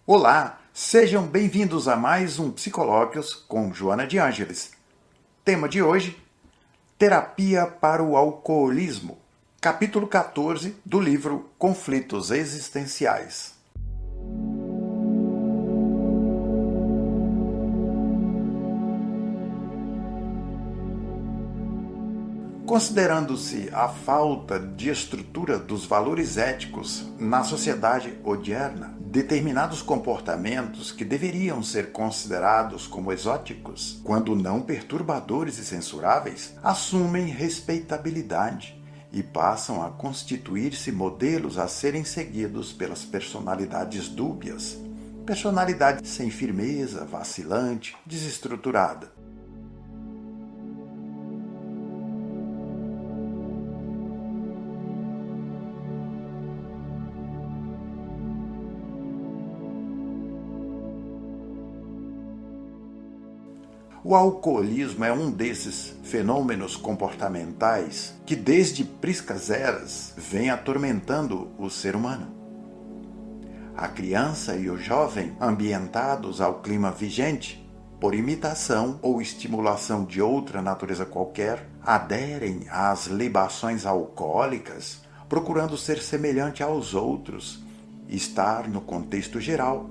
Olá, sejam bem-vindos a mais um Psicológios com Joana de Ângeles. Tema de hoje, Terapia para o Alcoolismo, capítulo 14 do livro Conflitos Existenciais. Considerando-se a falta de estrutura dos valores éticos na sociedade odierna, determinados comportamentos que deveriam ser considerados como exóticos, quando não perturbadores e censuráveis, assumem respeitabilidade e passam a constituir-se modelos a serem seguidos pelas personalidades dúbias, personalidade sem firmeza, vacilante, desestruturada. O alcoolismo é um desses fenômenos comportamentais que desde priscas eras vem atormentando o ser humano. A criança e o jovem, ambientados ao clima vigente, por imitação ou estimulação de outra natureza qualquer, aderem às libações alcoólicas, procurando ser semelhante aos outros, estar no contexto geral,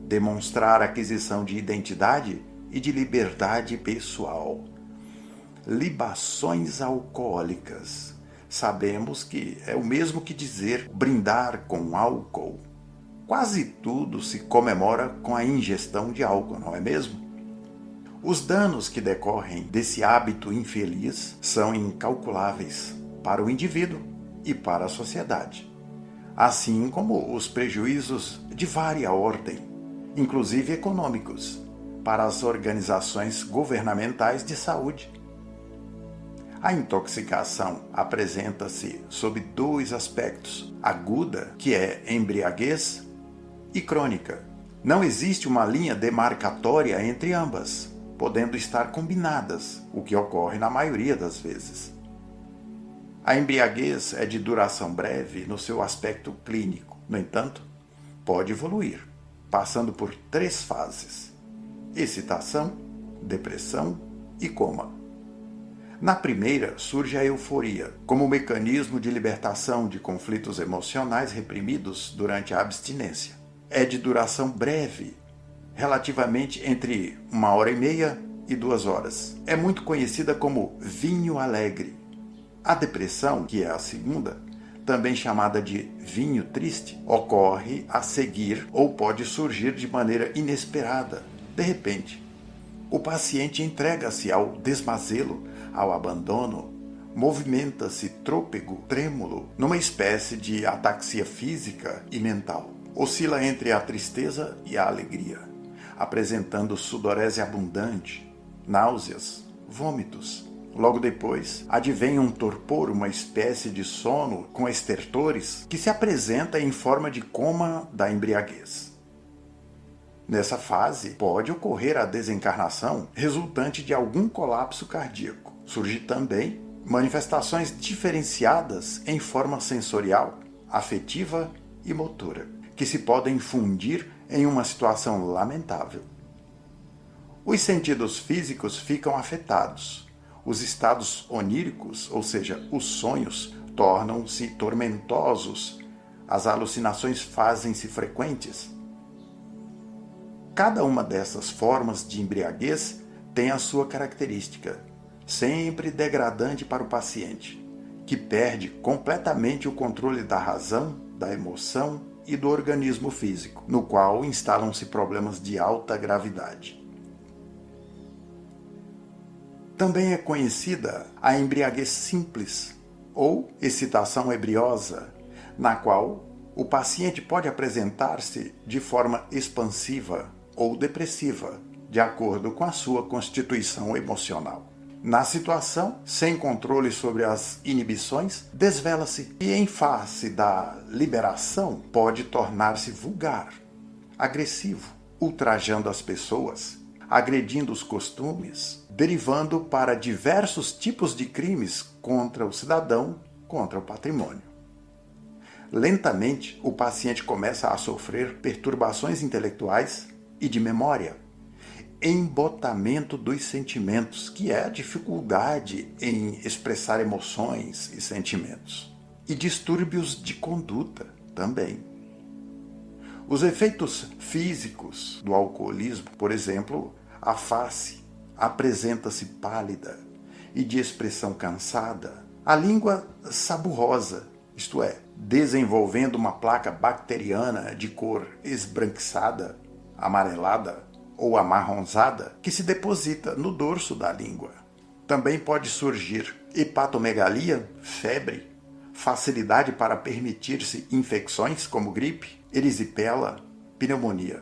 demonstrar aquisição de identidade e de liberdade pessoal. Libações alcoólicas. Sabemos que é o mesmo que dizer brindar com álcool. Quase tudo se comemora com a ingestão de álcool, não é mesmo? Os danos que decorrem desse hábito infeliz são incalculáveis para o indivíduo e para a sociedade, assim como os prejuízos de vária ordem, inclusive econômicos, para as organizações governamentais de saúde. A intoxicação apresenta-se sob dois aspectos: aguda, que é embriaguez, e crônica. Não existe uma linha demarcatória entre ambas, podendo estar combinadas, o que ocorre na maioria das vezes. A embriaguez é de duração breve no seu aspecto clínico. No entanto, pode evoluir, passando por 3 fases: excitação, depressão e coma. Na primeira, surge a euforia, como mecanismo de libertação de conflitos emocionais reprimidos durante a abstinência. É de duração breve, relativamente entre 1h30 e 2 horas. É muito conhecida como vinho alegre. A depressão, que é a segunda, também chamada de vinho triste, ocorre a seguir ou pode surgir de maneira inesperada. De repente, o paciente entrega-se ao desmazelo, ao abandono, movimenta-se trôpego, trêmulo, numa espécie de ataxia física e mental. Oscila entre a tristeza e a alegria, apresentando sudorese abundante, náuseas, vômitos. Logo depois, advém um torpor, uma espécie de sono com estertores que se apresenta em forma de coma da embriaguez. Nessa fase, pode ocorrer a desencarnação resultante de algum colapso cardíaco. Surge também manifestações diferenciadas em forma sensorial, afetiva e motora, que se podem fundir em uma situação lamentável. Os sentidos físicos ficam afetados. Os estados oníricos, ou seja, os sonhos, tornam-se tormentosos. As alucinações fazem-se frequentes. Cada uma dessas formas de embriaguez tem a sua característica, sempre degradante para o paciente, que perde completamente o controle da razão, da emoção e do organismo físico, no qual instalam-se problemas de alta gravidade. Também é conhecida a embriaguez simples, ou excitação ebriosa, na qual o paciente pode apresentar-se de forma expansiva ou depressiva, de acordo com a sua constituição emocional. Na situação, sem controle sobre as inibições, desvela-se e, em face da liberação, pode tornar-se vulgar, agressivo, ultrajando as pessoas, agredindo os costumes, derivando para diversos tipos de crimes contra o cidadão, contra o patrimônio. Lentamente, o paciente começa a sofrer perturbações intelectuais e de memória, embotamento dos sentimentos, que é a dificuldade em expressar emoções e sentimentos, e distúrbios de conduta também. Os efeitos físicos do alcoolismo, por exemplo, a face apresenta-se pálida e de expressão cansada, a língua saburosa, isto é, desenvolvendo uma placa bacteriana de cor esbranquiçada, amarelada ou amarronzada que se deposita no dorso da língua. Também pode surgir hepatomegalia, febre, facilidade para permitir-se infecções como gripe, erisipela, pneumonia.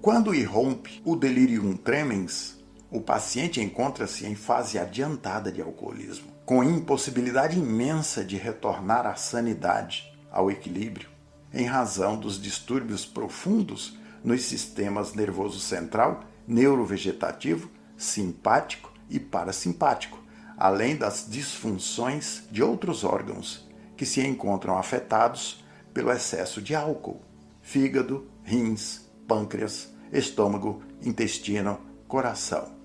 Quando irrompe o delirium tremens, o paciente encontra-se em fase adiantada de alcoolismo, com impossibilidade imensa de retornar à sanidade, ao equilíbrio, em razão dos distúrbios profundos nos sistemas nervoso central, neurovegetativo, simpático e parasimpático, além das disfunções de outros órgãos que se encontram afetados pelo excesso de álcool: fígado, rins, pâncreas, estômago, intestino, coração.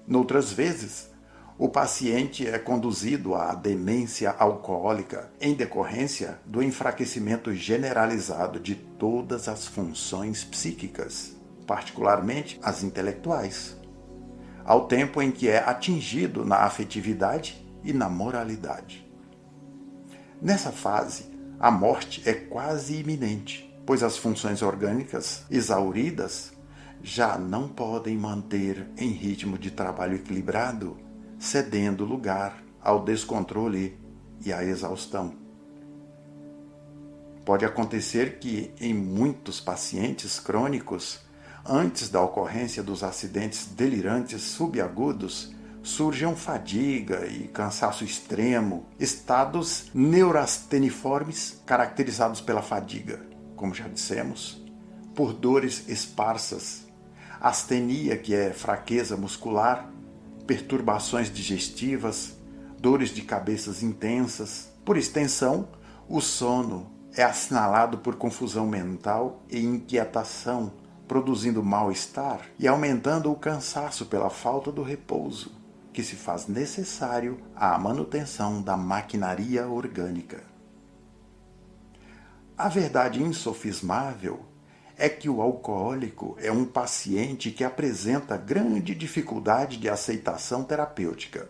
Noutras vezes, o paciente é conduzido à demência alcoólica em decorrência do enfraquecimento generalizado de todas as funções psíquicas, particularmente as intelectuais, ao tempo em que é atingido na afetividade e na moralidade. Nessa fase, a morte é quase iminente, pois as funções orgânicas exauridas já não podem manter em ritmo de trabalho equilibrado, cedendo lugar ao descontrole e à exaustão. Pode acontecer que, em muitos pacientes crônicos, antes da ocorrência dos acidentes delirantes subagudos, surjam fadiga e cansaço extremo, estados neurasteniformes caracterizados pela fadiga, como já dissemos, por dores esparsas, astenia, que é fraqueza muscular, perturbações digestivas, dores de cabeças intensas. Por extensão, o sono é assinalado por confusão mental e inquietação, produzindo mal-estar e aumentando o cansaço pela falta do repouso, que se faz necessário à manutenção da maquinaria orgânica. A verdade insofismável é que o alcoólico é um paciente que apresenta grande dificuldade de aceitação terapêutica,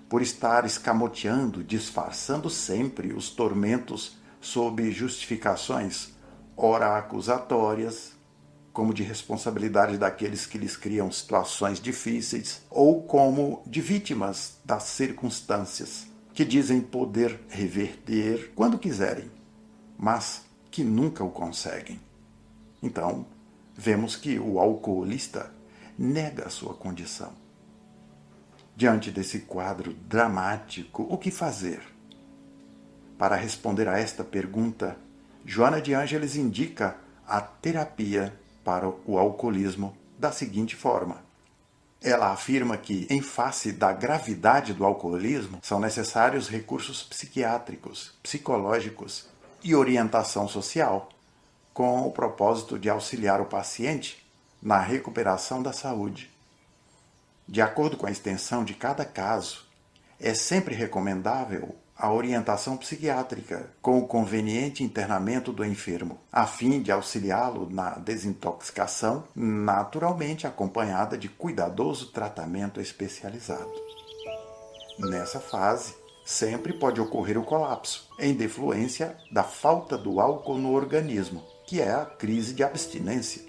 por estar escamoteando, disfarçando sempre os tormentos sob justificações, ora acusatórias, como de responsabilidade daqueles que lhes criam situações difíceis, ou como de vítimas das circunstâncias, que dizem poder reverter quando quiserem, mas que nunca o conseguem. Então, vemos que o alcoolista nega a sua condição. Diante desse quadro dramático, o que fazer? Para responder a esta pergunta, Joana de Ângeles indica a terapia para o alcoolismo da seguinte forma. Ela afirma que, em face da gravidade do alcoolismo, são necessários recursos psiquiátricos, psicológicos e orientação social, com o propósito de auxiliar o paciente na recuperação da saúde. De acordo com a extensão de cada caso, é sempre recomendável a orientação psiquiátrica com o conveniente internamento do enfermo, a fim de auxiliá-lo na desintoxicação, naturalmente acompanhada de cuidadoso tratamento especializado. Nessa fase, sempre pode ocorrer o colapso, em defluência da falta do álcool no organismo, que é a crise de abstinência.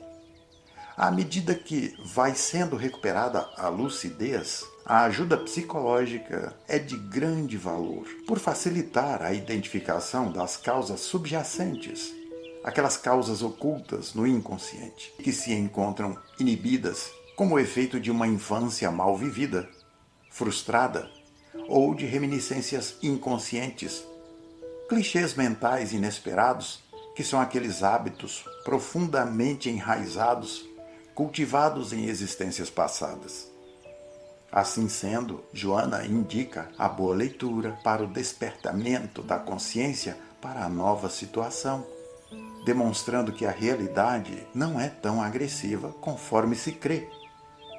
À medida que vai sendo recuperada a lucidez, a ajuda psicológica é de grande valor, por facilitar a identificação das causas subjacentes, aquelas causas ocultas no inconsciente, que se encontram inibidas como efeito de uma infância mal vivida, frustrada, ou de reminiscências inconscientes, clichês mentais inesperados, que são aqueles hábitos profundamente enraizados, cultivados em existências passadas. Assim sendo, Joana indica a boa leitura para o despertamento da consciência para a nova situação, demonstrando que a realidade não é tão agressiva conforme se crê,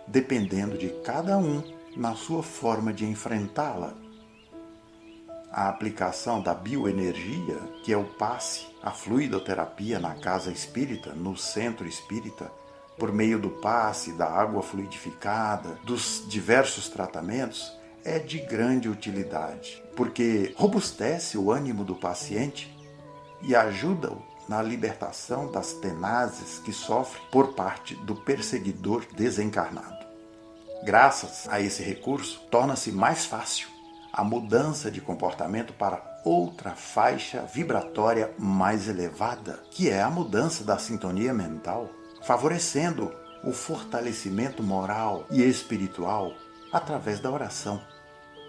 dependendo de cada um na sua forma de enfrentá-la. A aplicação da bioenergia, que é o passe, a fluidoterapia na casa espírita, no centro espírita, por meio do passe, da água fluidificada, dos diversos tratamentos, é de grande utilidade, porque robustece o ânimo do paciente e ajuda-o na libertação das tenazes que sofre por parte do perseguidor desencarnado. Graças a esse recurso, torna-se mais fácil a mudança de comportamento para outra faixa vibratória mais elevada, que é a mudança da sintonia mental, favorecendo o fortalecimento moral e espiritual através da oração,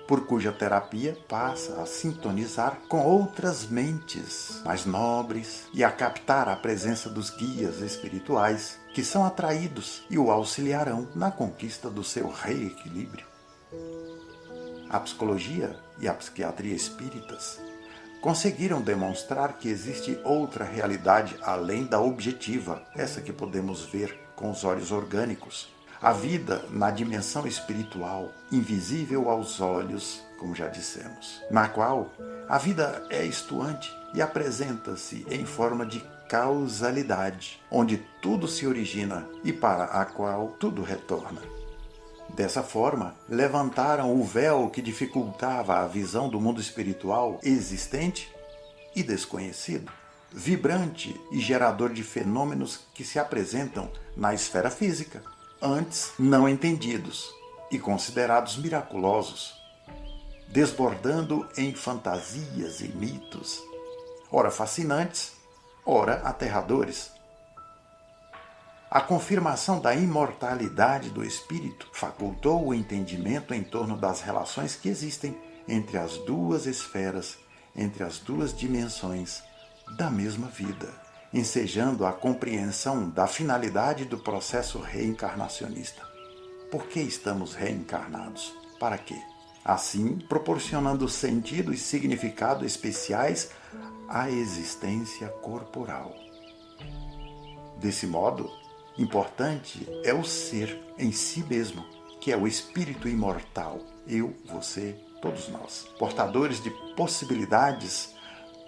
por cuja terapia passa a sintonizar com outras mentes mais nobres e a captar a presença dos guias espirituais que são atraídos e o auxiliarão na conquista do seu reequilíbrio. A psicologia e a psiquiatria espíritas conseguiram demonstrar que existe outra realidade além da objetiva, essa que podemos ver com os olhos orgânicos. A vida na dimensão espiritual, invisível aos olhos, como já dissemos, na qual a vida é estuante e apresenta-se em forma de causalidade, onde tudo se origina e para a qual tudo retorna. Dessa forma, levantaram o véu que dificultava a visão do mundo espiritual existente e desconhecido, vibrante e gerador de fenômenos que se apresentam na esfera física, antes não entendidos e considerados miraculosos, desbordando em fantasias e mitos, ora fascinantes, ora aterradores. A confirmação da imortalidade do espírito facultou o entendimento em torno das relações que existem entre as duas esferas, entre as duas dimensões da mesma vida, ensejando a compreensão da finalidade do processo reencarnacionista. Por que estamos reencarnados? Para quê? Assim, proporcionando sentido e significado especiais à existência corporal. Desse modo, importante é o ser em si mesmo, que é o espírito imortal, eu, você, todos nós, portadores de possibilidades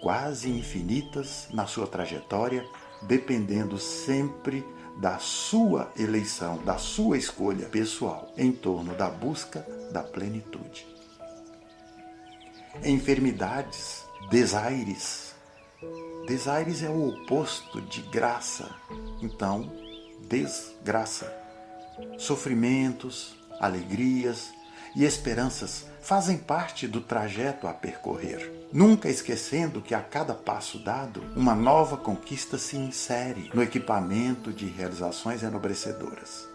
quase infinitas na sua trajetória, dependendo sempre da sua eleição, da sua escolha pessoal, em torno da busca da plenitude. Enfermidades, desaires. Desaires é o oposto de graça, então, desgraça. Sofrimentos, alegrias e esperanças fazem parte do trajeto a percorrer, nunca esquecendo que a cada passo dado, uma nova conquista se insere no equipamento de realizações enobrecedoras.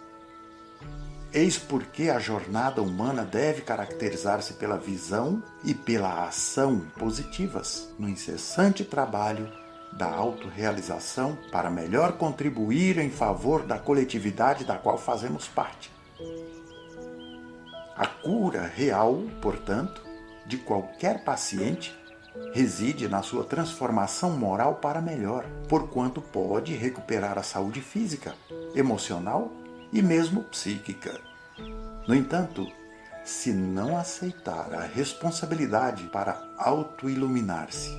Eis porque a jornada humana deve caracterizar-se pela visão e pela ação positivas no incessante trabalho da autorrealização para melhor contribuir em favor da coletividade da qual fazemos parte. A cura real, portanto, de qualquer paciente reside na sua transformação moral para melhor, porquanto pode recuperar a saúde física, emocional e mesmo psíquica. No entanto, se não aceitar a responsabilidade para autoiluminar-se,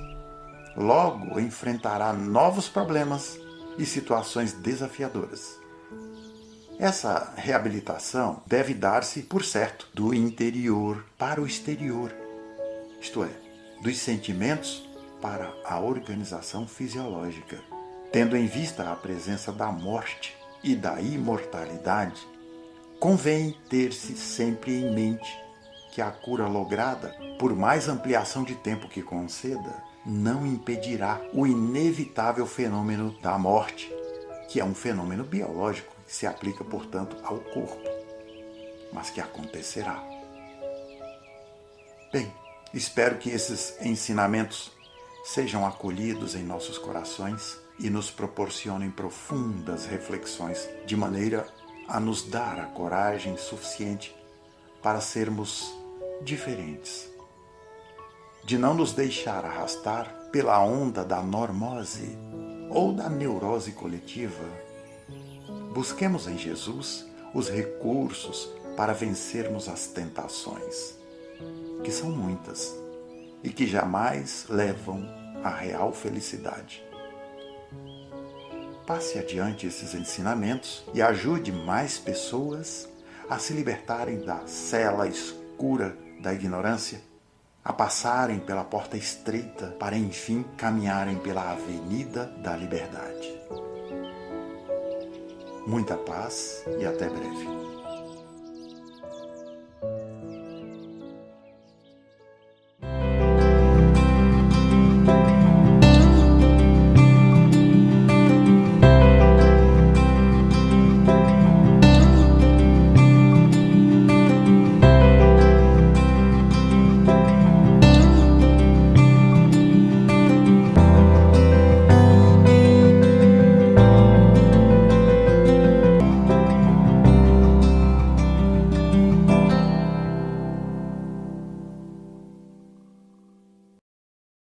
logo enfrentará novos problemas e situações desafiadoras. Essa reabilitação deve dar-se, por certo, do interior para o exterior, isto é, dos sentimentos para a organização fisiológica, tendo em vista a presença da morte e da imortalidade. Convém ter-se sempre em mente que a cura lograda, por mais ampliação de tempo que conceda, não impedirá o inevitável fenômeno da morte, que é um fenômeno biológico que se aplica, portanto, ao corpo, mas que acontecerá. Bem, espero que esses ensinamentos sejam acolhidos em nossos corações e nos proporcionem profundas reflexões, de maneira a nos dar a coragem suficiente para sermos diferentes, de não nos deixar arrastar pela onda da normose ou da neurose coletiva, busquemos em Jesus os recursos para vencermos as tentações, que são muitas e que jamais levam à real felicidade. Passe adiante esses ensinamentos e ajude mais pessoas a se libertarem da cela escura da ignorância, a passarem pela porta estreita para enfim caminharem pela avenida da liberdade. Muita paz e até breve.